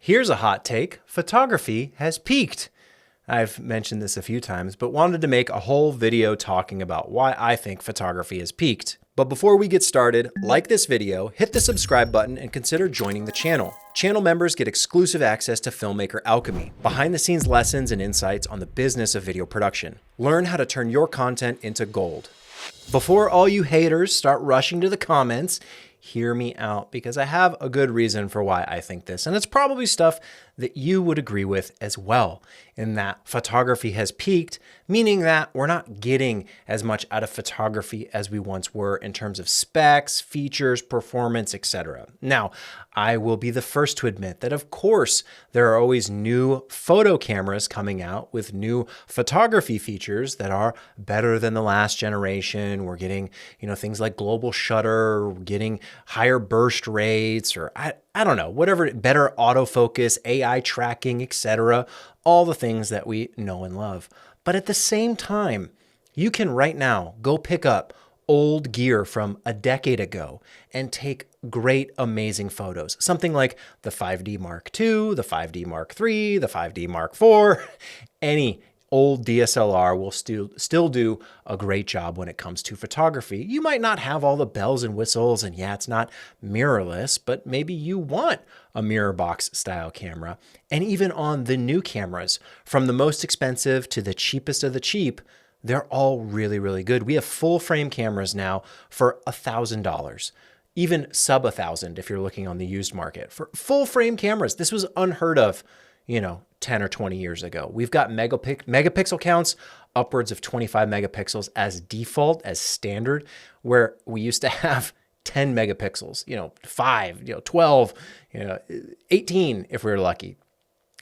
Here's a hot take. Photography has peaked. I've mentioned this a few times, but wanted to make a whole video talking about why I think photography has peaked. But before we get started, like this video, hit the subscribe button, and consider joining the channel. Channel members get exclusive access to Filmmaker Alchemy, behind-the-scenes lessons and insights on the business of video production. Learn how to turn your content into gold. Before all you haters start rushing to the comments, hear me out, because I have a good reason for why I think this, and it's probably stuff that you would agree with as well, in that photography has peaked, meaning that we're not getting as much out of photography as we once were in terms of specs, features, performance, etc. Now, I will be the first to admit that, of course, there are always new photo cameras coming out with new photography features that are better than the last generation. We're getting, things like global shutter, we're getting higher burst rates, or I don't know, whatever, better autofocus, AI tracking, etc. All the things that we know and love. But at the same time, you can right now go pick up old gear from a decade ago and take great, amazing photos. Something like the 5D Mark II, the 5D Mark III, the 5D Mark IV, any old DSLR will still do a great job when it comes to photography. You might not have all the bells and whistles, and yeah, it's not mirrorless, but maybe you want a mirror box style camera. And even on the new cameras, from the most expensive to the cheapest of the cheap, they're all really, really good. We have full frame cameras now for $1,000. Even sub $1,000 if you're looking on the used market. For full frame cameras, this was unheard of, 10 or 20 years ago. We've got megapixel counts upwards of 25 megapixels as default, as standard, where we used to have 10 megapixels, 5, 12, 18 if we were lucky.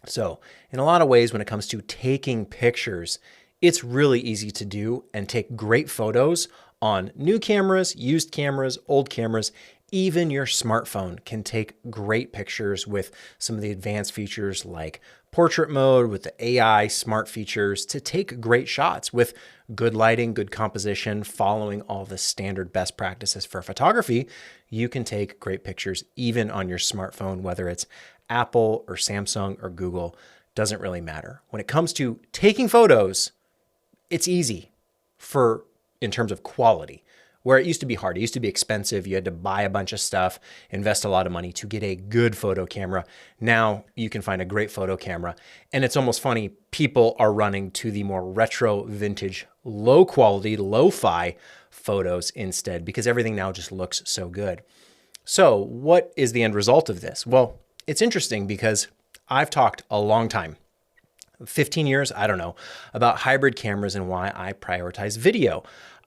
So in a lot of ways, when it comes to taking pictures, it's really easy to do and take great photos on new cameras, used cameras, old cameras. Even your smartphone can take great pictures with some of the advanced features like portrait mode, with the AI smart features, to take great shots with good lighting, good composition, following all the standard best practices for photography. You can take great pictures even on your smartphone, whether it's Apple or Samsung or Google, doesn't really matter. When it comes to taking photos, it's easy in terms of quality. Where it used to be hard, it used to be expensive. You had to buy a bunch of stuff, invest a lot of money to get a good photo camera. Now you can find a great photo camera. And it's almost funny, people are running to the more retro, vintage, low quality, lo-fi photos instead, because everything now just looks so good. So what is the end result of this? Well, it's interesting because I've talked a long time, 15 years, I don't know, about hybrid cameras and why I prioritize video.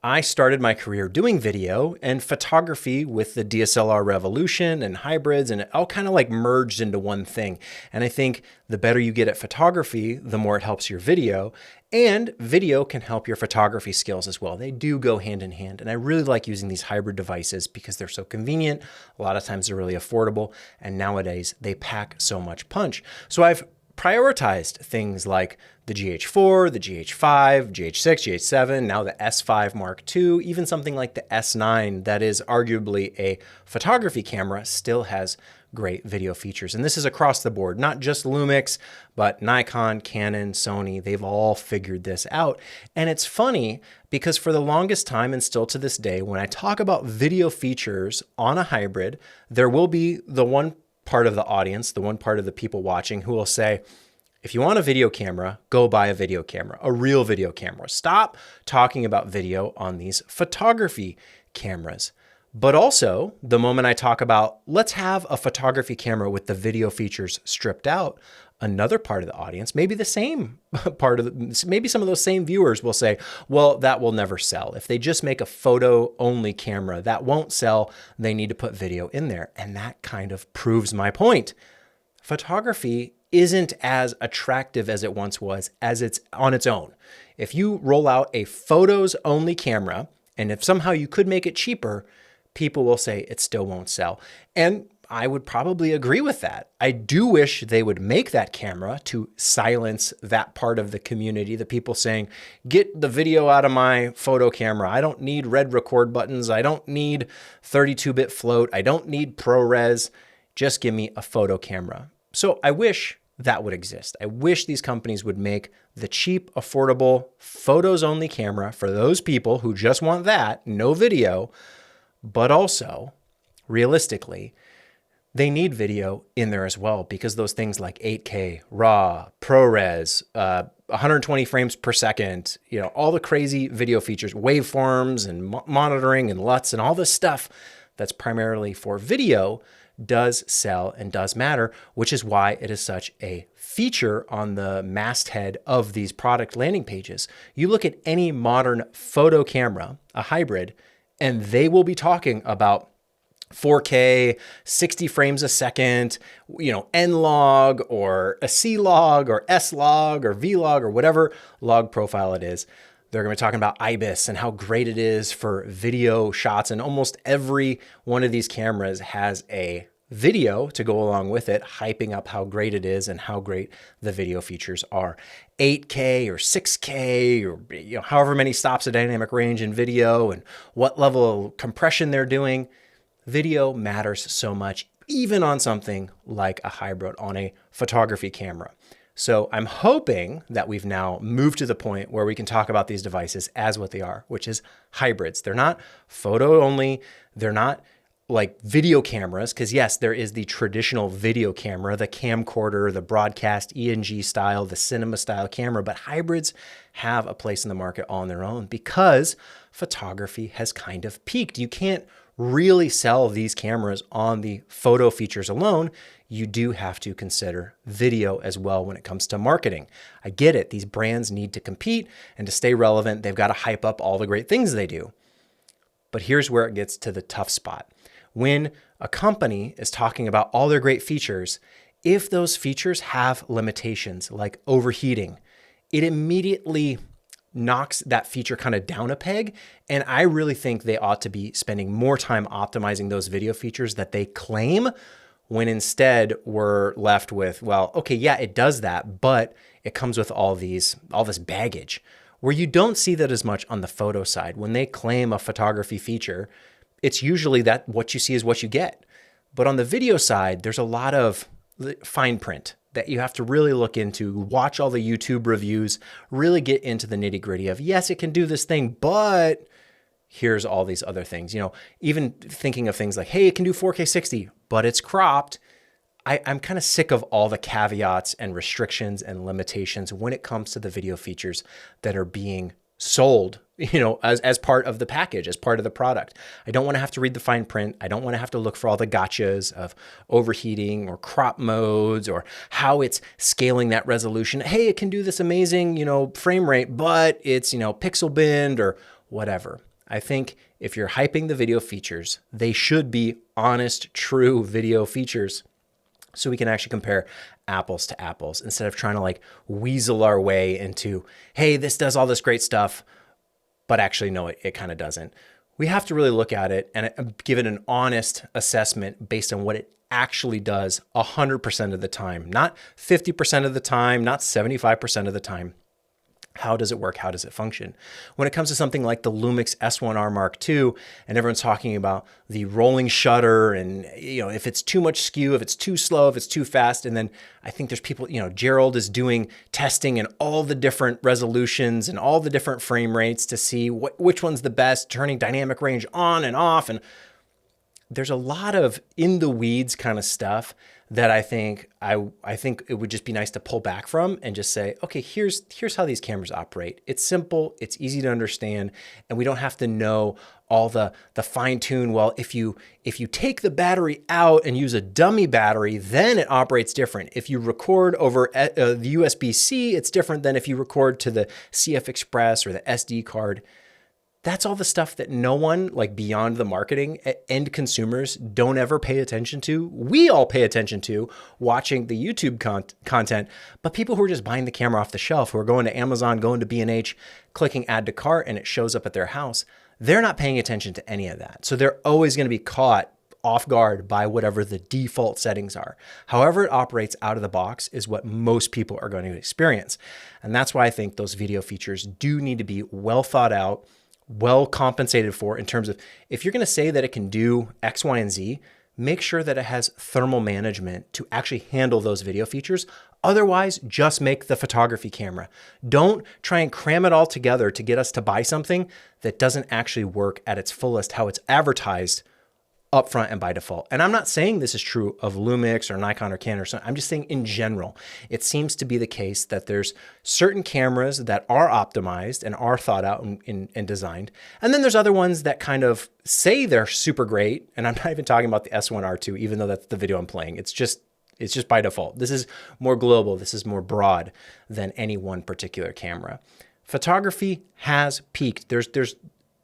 I started my career doing video and photography with the DSLR revolution and hybrids, and it all kind of like merged into one thing. And I think the better you get at photography, the more it helps your video, and video can help your photography skills as well. They do go hand in hand. And I really like using these hybrid devices because they're so convenient. A lot of times they're really affordable. And nowadays they pack so much punch. So I've prioritized things like the GH4, the GH5, GH6, GH7, now the S5 Mark II, even something like the S9 that is arguably a photography camera still has great video features. And this is across the board, not just Lumix, but Nikon, Canon, Sony, they've all figured this out. And it's funny because for the longest time and still to this day, when I talk about video features on a hybrid, there will be the one part of the audience, the one part of the people watching who will say, if you want a video camera, go buy a video camera, a real video camera. Stop talking about video on these photography cameras. But also, the moment I talk about, let's have a photography camera with the video features stripped out, another part of the audience, maybe the same maybe some of those same viewers will say, well, that will never sell. If they just make a photo only camera, that won't sell. They need to put video in there. And that kind of proves my point. Photography isn't as attractive as it once was as it's on its own. If you roll out a photos only camera, and if somehow you could make it cheaper, people will say it still won't sell. And I would probably agree with that. I do wish they would make that camera to silence that part of the community, the people saying, get the video out of my photo camera. I don't need red record buttons. I don't need 32-bit float. I don't need ProRes. Just give me a photo camera. So I wish that would exist. I wish these companies would make the cheap, affordable, photos-only camera for those people who just want that, no video, but also, realistically, they need video in there as well, because those things like 8K, RAW, ProRes, 120 frames per second, all the crazy video features, waveforms and monitoring and LUTs and all this stuff that's primarily for video does sell and does matter, which is why it is such a feature on the masthead of these product landing pages. You look at any modern photo camera, a hybrid, and they will be talking about 4K, 60 frames a second, N-log or a C-log or S-log or V-log or whatever log profile it is. They're going to be talking about IBIS and how great it is for video shots. And almost every one of these cameras has a video to go along with it, hyping up how great it is and how great the video features are. 8K or 6K or however many stops of dynamic range in video and what level of compression they're doing. Video matters so much, even on something like a hybrid on a photography camera. So I'm hoping that we've now moved to the point where we can talk about these devices as what they are, which is hybrids. They're not photo only. They're not like video cameras, because yes, there is the traditional video camera, the camcorder, the broadcast ENG style, the cinema style camera, but hybrids have a place in the market on their own because photography has kind of peaked. You can't really sell these cameras on the photo features alone. You do have to consider video as well when it comes to marketing. I get it. These brands need to compete, and to stay relevant, they've got to hype up all the great things they do. But here's where it gets to the tough spot. When a company is talking about all their great features, if those features have limitations like overheating, it immediately knocks that feature kind of down a peg. And I really think they ought to be spending more time optimizing those video features that they claim, when instead we're left with, well, okay, yeah, it does that, but it comes with all this baggage, where you don't see that as much on the photo side. When they claim a photography feature, it's usually that what you see is what you get. But on the video side, there's a lot of fine print that you have to really look into, watch all the YouTube reviews, really get into the nitty gritty of, yes, it can do this thing, but here's all these other things. Even thinking of things like, hey, it can do 4K 60, but it's cropped. I'm kind of sick of all the caveats and restrictions and limitations when it comes to the video features that are being sold, as part of the package, as part of the product. I don't want to have to read the fine print. I don't want to have to look for all the gotchas of overheating or crop modes or how it's scaling that resolution. Hey, it can do this amazing, frame rate, but it's, pixel binned or whatever. I think if you're hyping the video features, they should be honest, true video features, so we can actually compare apples to apples instead of trying to weasel our way into, hey, this does all this great stuff, but actually, no, it kind of doesn't. We have to really look at it and give it an honest assessment based on what it actually does 100% of the time, not 50% of the time, not 75% of the time. How does it work? How does it function? When it comes to something like the Lumix S1R Mark II, and everyone's talking about the rolling shutter and, if it's too much skew, if it's too slow, if it's too fast. And then I think there's people, Gerald is doing testing and all the different resolutions and all the different frame rates to see which one's the best, turning dynamic range on and off. And there's a lot of in the weeds kind of stuff that I think it would just be nice to pull back from and just say, okay, here's how these cameras operate. It's simple, it's easy to understand, and we don't have to know all the fine tune. Well, if you take the battery out and use a dummy battery, then it operates different. If you record over the USB-C, it's different than if you record to the CF Express or the SD card. That's all the stuff that no one, beyond the marketing, end consumers don't ever pay attention to. We all pay attention to watching the YouTube content, but people who are just buying the camera off the shelf, who are going to Amazon, going to B&H, clicking add to cart, and it shows up at their house, they're not paying attention to any of that. So they're always going to be caught off guard by whatever the default settings are. However it operates out of the box is what most people are going to experience. And that's why I think those video features do need to be well thought out, well compensated for, in terms of, if you're going to say that it can do X, Y, and Z, make sure that it has thermal management to actually handle those video features. Otherwise, just make the photography camera. Don't try and cram it all together to get us to buy something that doesn't actually work at its fullest, how it's advertised upfront and by default. And I'm not saying this is true of Lumix or Nikon or Canon or something. I'm just saying in general, it seems to be the case that there's certain cameras that are optimized and are thought out and designed. And then there's other ones that kind of say they're super great. And I'm not even talking about the S1R2, even though that's the video I'm playing. It's just by default. This is more global. This is more broad than any one particular camera. Photography has peaked.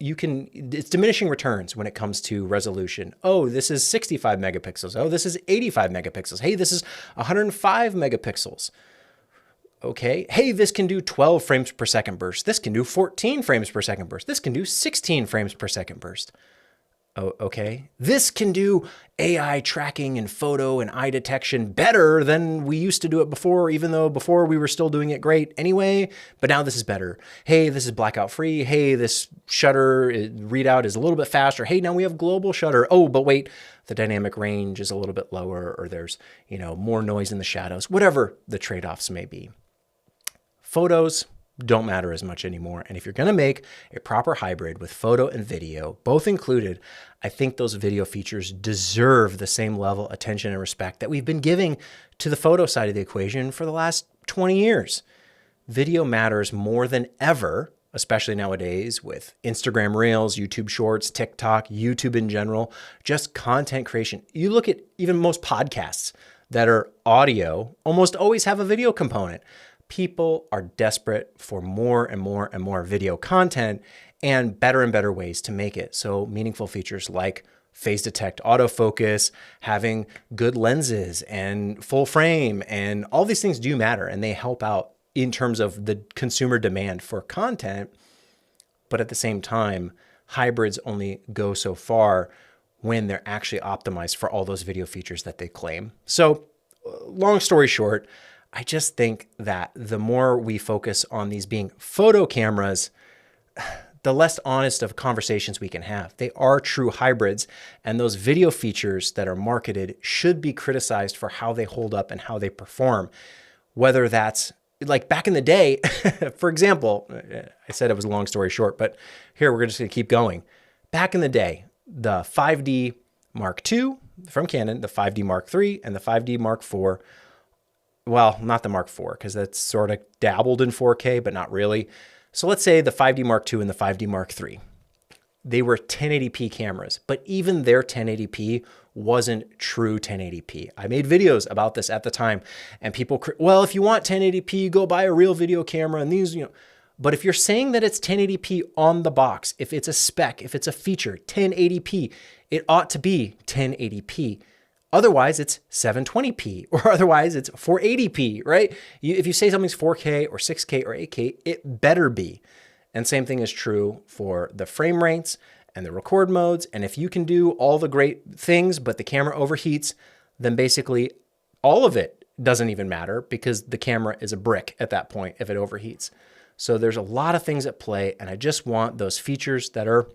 It's diminishing returns when it comes to resolution. Oh, this is 65 megapixels. Oh, this is 85 megapixels. Hey, this is 105 megapixels. Okay. Hey, this can do 12 frames per second burst. This can do 14 frames per second burst. This can do 16 frames per second burst. Oh, okay. This can do AI tracking and photo and eye detection better than we used to do it before, even though before we were still doing it great anyway, but now this is better. Hey, this is blackout free. Hey, this shutter readout is a little bit faster. Hey, now we have global shutter. Oh, but wait, the dynamic range is a little bit lower, or there's, more noise in the shadows, whatever the trade-offs may be. Photos don't matter as much anymore. And if you're going to make a proper hybrid with photo and video, both included, I think those video features deserve the same level of attention and respect that we've been giving to the photo side of the equation for the last 20 years. Video matters more than ever, especially nowadays with Instagram Reels, YouTube Shorts, TikTok, YouTube in general, just content creation. You look at even most podcasts that are audio, almost always have a video component. People are desperate for more and more and more video content and better ways to make it. So meaningful features like phase detect autofocus, having good lenses and full frame, and all these things do matter, and they help out in terms of the consumer demand for content. But at the same time, hybrids only go so far when they're actually optimized for all those video features that they claim. So long story short, I just think that the more we focus on these being photo cameras, the less honest of conversations we can have. They are true hybrids, and those video features that are marketed should be criticized for how they hold up and how they perform. Whether that's like back in the day, for example, I said it was a long story short, but here we're just gonna keep going. Back in the day, the 5D Mark II from Canon, the 5D Mark III, and the 5D Mark IV. Well, not the Mark IV, because that's sort of dabbled in 4K, but not really. So let's say the 5D Mark II and the 5D Mark III. They were 1080p cameras, but even their 1080p wasn't true 1080p. I made videos about this at the time, and people, well, if you want 1080p, go buy a real video camera and these, But if you're saying that it's 1080p on the box, if it's a spec, if it's a feature, 1080p, it ought to be 1080p. Otherwise, it's 720p, or otherwise it's 480p, right? If you say something's 4K or 6K or 8K, it better be. And same thing is true for the frame rates and the record modes. And if you can do all the great things, but the camera overheats, then basically all of it doesn't even matter, because the camera is a brick at that point if it overheats. So there's a lot of things at play, and I just want those features that are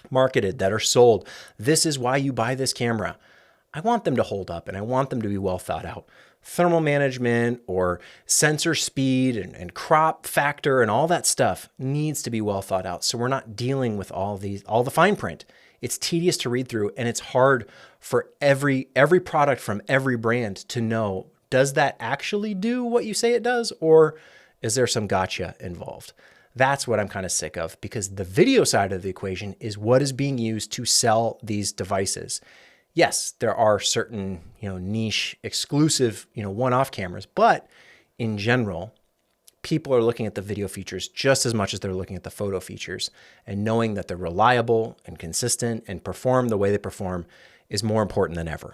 marketed, that are sold. This is why you buy this camera. I want them to hold up, and I want them to be well thought out. Thermal management or sensor speed and crop factor and all that stuff needs to be well thought out, so we're not dealing with all the fine print. It's tedious to read through, and it's hard for every product from every brand to know, does that actually do what you say it does, or is there some gotcha involved? That's what I'm kind of sick of, because the video side of the equation is what is being used to sell these devices. Yes, there are certain, niche, exclusive, one-off cameras, but in general, people are looking at the video features just as much as they're looking at the photo features, and knowing that they're reliable and consistent and perform the way they perform is more important than ever.